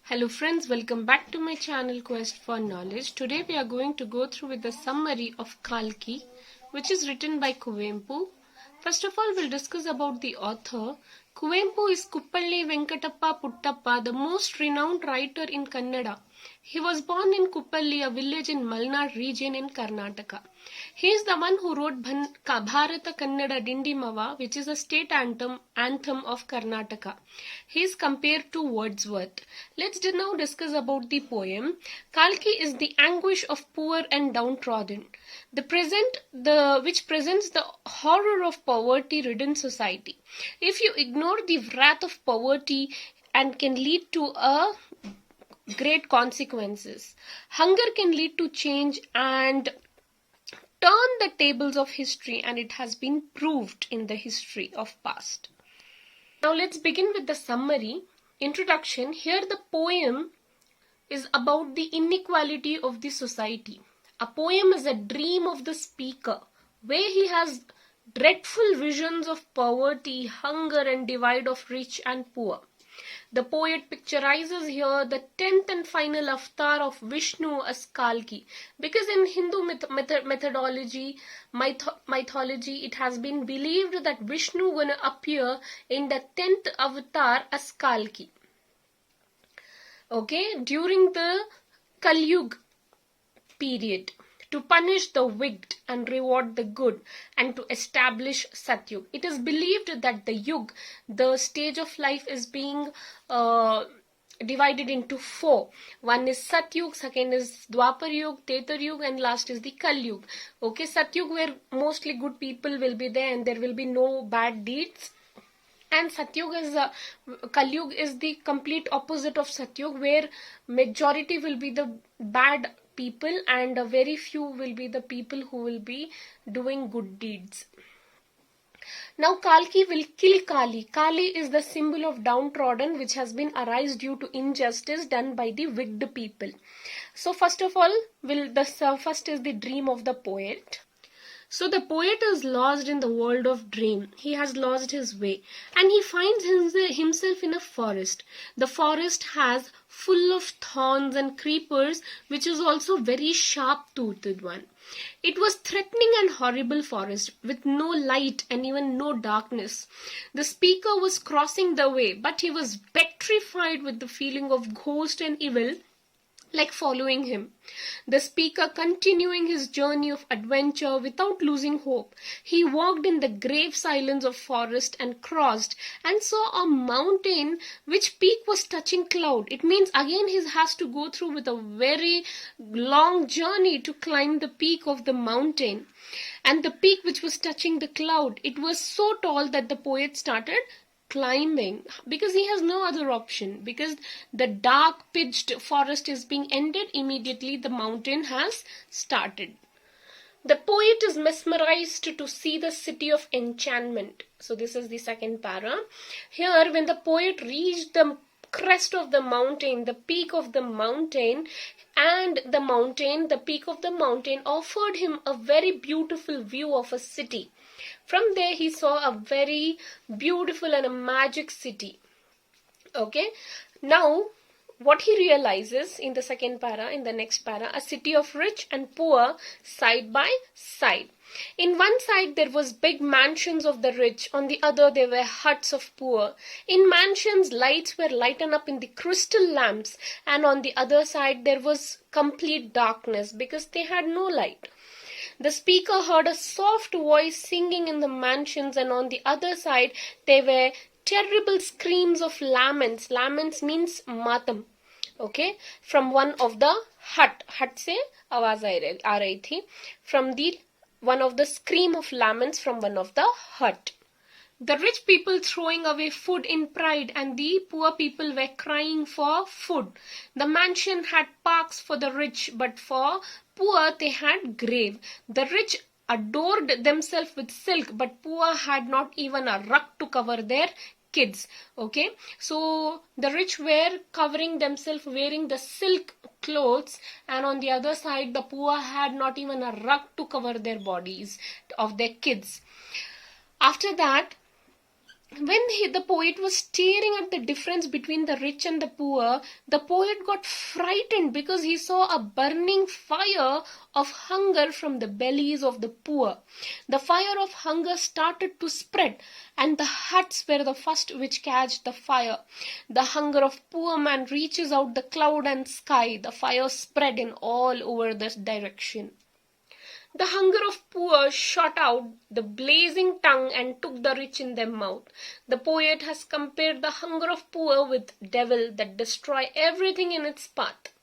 Hello friends, welcome back to my channel Quest for Knowledge. Today we are going to go through with the summary of Kalki, which is written by Kuvempu. First of all, we'll discuss about the author. Kuvempu is Kuppalli Venkatappa Puttappa, the most renowned writer in Kannada. He was born in Kuppalli, a village in Malnad region in Karnataka. He is the one who wrote Bharata Kannada Dindimava, which is a state anthem of Karnataka. He is compared to Wordsworth. Let's now discuss about the poem. Kalki is the anguish of poor and downtrodden, which presents the horror of poverty-ridden society. If you ignore the wrath of poverty and can lead to a great consequences. Hunger can lead to change and turn the tables of history, and it has been proved in the history of past. Now let's begin with the summary. Introduction. Here the poem is about the inequality of the society. A poem is a dream of the speaker, where he has dreadful visions of poverty, hunger and divide of rich and poor. The poet picturizes here the 10th and final avatar of Vishnu as Kalki, because in Hindu mythology, it has been believed that Vishnu gonna appear in the 10th avatar as Kalki. Okay, during the Kalyug period, to punish the wicked and reward the good, and to establish Satyug. It is believed that the Yug, the stage of life, is being divided into 4. One is Satyug, second is Dwapar Yug, Tretar Yug, and last is the Kalyug. Okay, Satyug, where mostly good people will be there and there will be no bad deeds. And Kalyug is the complete opposite of Satyug, where majority will be the bad people and very few will be the people who will be doing good deeds. Now Kalki will kill Kali. Kali is the symbol of downtrodden, which has been arise due to injustice done by the wicked people. So first of all, first is the dream of the poet. So the poet is lost in the world of dream. He has lost his way and he finds himself in a forest. The forest has full of thorns and creepers, which is also very sharp-toothed one. It was threatening and horrible forest with no light and even no darkness. The speaker was crossing the way, but he was petrified with the feeling of ghost and evil like following him. The speaker continuing his journey of adventure without losing hope. He walked in the grave silence of forest and crossed and saw a mountain which peak was touching cloud. It means again he has to go through with a very long journey to climb the peak of the mountain. And the peak which was touching the cloud, it was so tall that the poet started climbing because he has no other option, because the dark pitched forest is being ended. Immediately the mountain has started. The poet is mesmerized to see the city of enchantment. So this is the second para. Here when the poet reached the crest of the mountain, the peak of the mountain, and the peak of the mountain offered him a very beautiful view of a city. From there he saw a very beautiful and a magic city. Okay, now what he realizes in the second para, in the next para, a city of rich and poor side by side. In one side there was big mansions of the rich, on the other there were huts of poor. In mansions lights were lighted up in the crystal lamps, and on the other side there was complete darkness because they had no light. The speaker heard a soft voice singing in the mansions, and on the other side there were terrible screams of laments. Laments means matam. Okay, from one of the hut se आवाज आ रही थी, from the one of the scream of laments from one of the hut. The rich people throwing away food in pride, and the poor people were crying for food. The mansion had parks for the rich, but for poor they had grave. The rich adored themselves with silk, but poor had not even a rug to cover their kids. Okay, so the rich were covering themselves wearing the silk clothes, and on the other side the poor had not even a rug to cover their bodies of their kids. After that, When the poet was staring at the difference between the rich and the poor, the poet got frightened because he saw a burning fire of hunger from the bellies of the poor. The fire of hunger started to spread, and the huts were the first which catch the fire. The hunger of poor man reaches out the cloud and sky. The fire spread in all over this direction. The hunger of poor shot out the blazing tongue and took the rich in their mouth. The poet has compared the hunger of poor with devil that destroy everything in its path.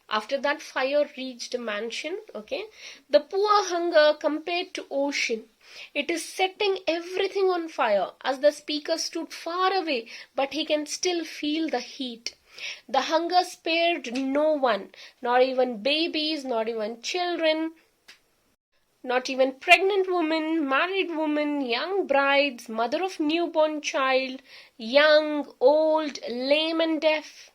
After that fire reached a mansion, okay, the poor hunger compared to ocean. It is setting everything on fire as the speaker stood far away, but he can still feel the heat. The hunger spared no one, not even babies, not even children, not even pregnant women, married women, young brides, mother of newborn child, young, old, lame and deaf.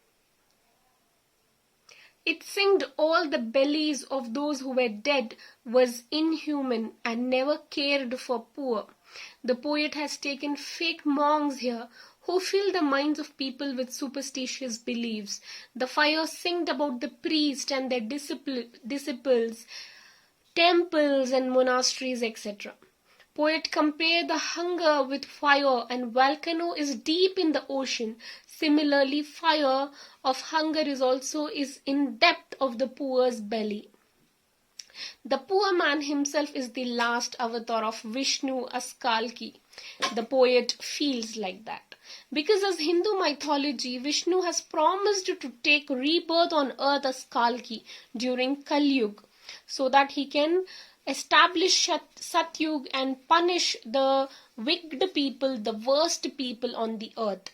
It singed all the bellies of those who were dead was inhuman and never cared for poor. The poet has taken fake monks here who fill the minds of people with superstitious beliefs. The fire singed about the priest and their disciples, temples and monasteries, etc. Poet compare the hunger with fire, and volcano is deep in the ocean. Similarly, fire of hunger is in depth of the poor's belly. The poor man himself is the last avatar of Vishnu as Kalki. The poet feels like that. Because as Hindu mythology, Vishnu has promised to take rebirth on earth as Kalki during Kali so that he can establish Satyug and punish the wicked people, the worst people on the earth.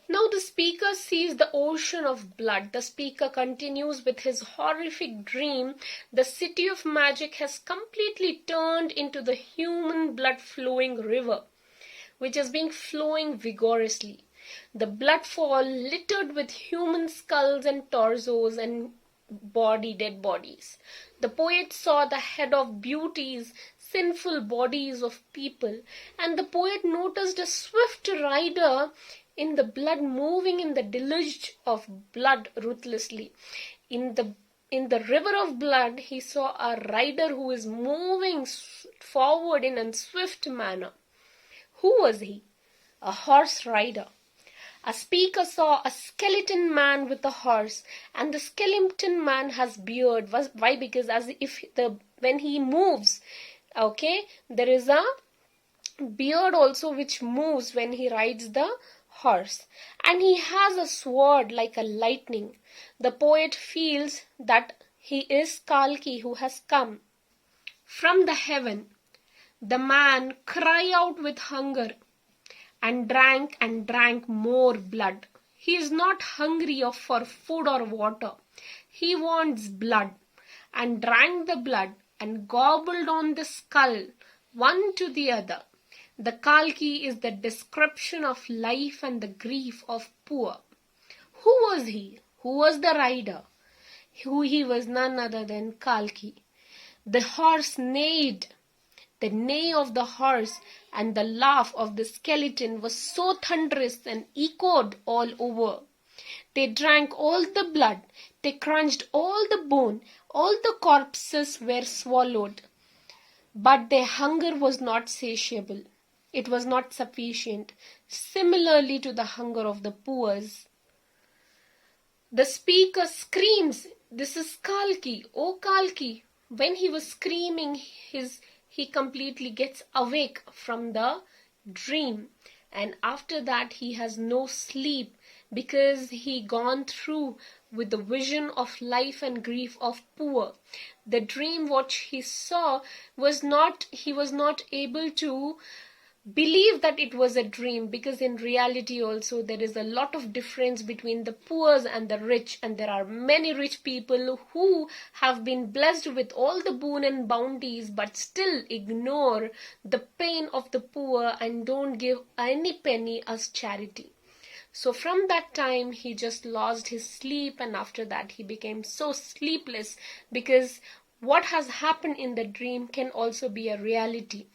Now the speaker sees the ocean of blood. The speaker continues with his horrific dream. The city of magic has completely turned into the human blood flowing river, which is being flowing vigorously. The blood fall littered with human skulls and torsos and dead bodies. The poet saw the head of beauties, sinful bodies of people, and the poet noticed a swift rider in the blood moving in the deluge of blood ruthlessly. In the river of blood, he saw a rider who is moving forward in a swift manner. Who was he? A horse rider. A speaker saw a skeleton man with a horse, and the skeleton man has beard. Why? Because as if when he moves, okay, there is a beard also which moves when he rides the horse, and he has a sword like a lightning. The poet feels that he is Kalki who has come from the heaven. The man cried out with hunger and drank more blood. He is not hungry for food or water. He wants blood, and drank the blood and gobbled on the skull, one to the other. The Kalki is the description of life and the grief of poor. Who was he? Who was the rider? He was none other than Kalki. The horse neighed. The neigh of the horse and the laugh of the skeleton was so thunderous and echoed all over. They drank all the blood, they crunched all the bone, all the corpses were swallowed. But their hunger was not satiable. It was not sufficient, similarly to the hunger of the poor. The speaker screams, "This is Kalki, O Kalki!" When he was screaming, he completely gets awake from the dream, and after that he has no sleep because he gone through with the vision of life and grief of poor. The dream what he saw he was not able to believe that it was a dream, because in reality also there is a lot of difference between the poor and the rich, and there are many rich people who have been blessed with all the boon and bounties but still ignore the pain of the poor and don't give any penny as charity. So from that time he just lost his sleep, and after that he became so sleepless, because what has happened in the dream can also be a reality.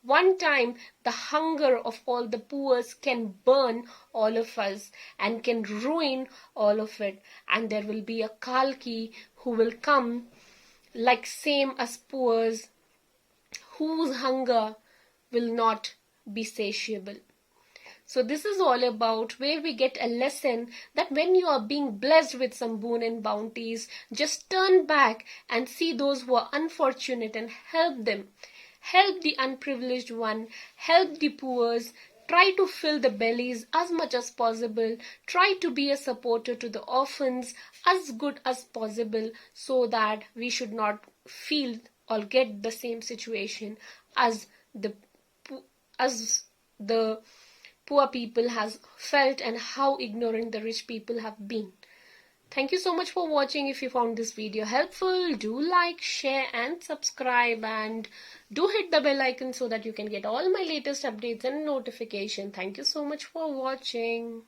One time, the hunger of all the poor can burn all of us and can ruin all of it. And there will be a Kalki who will come like same as poors, whose hunger will not be satiable. So this is all about where we get a lesson that when you are being blessed with some boon and bounties, just turn back and see those who are unfortunate and help them. Help the unprivileged one, help the poor, try to fill the bellies as much as possible, try to be a supporter to the orphans as good as possible, so that we should not feel or get the same situation as the poor people has felt and how ignorant the rich people have been. Thank you so much for watching. If you found this video helpful, do like, share and subscribe, and do hit the bell icon so that you can get all my latest updates and notification. Thank you so much for watching.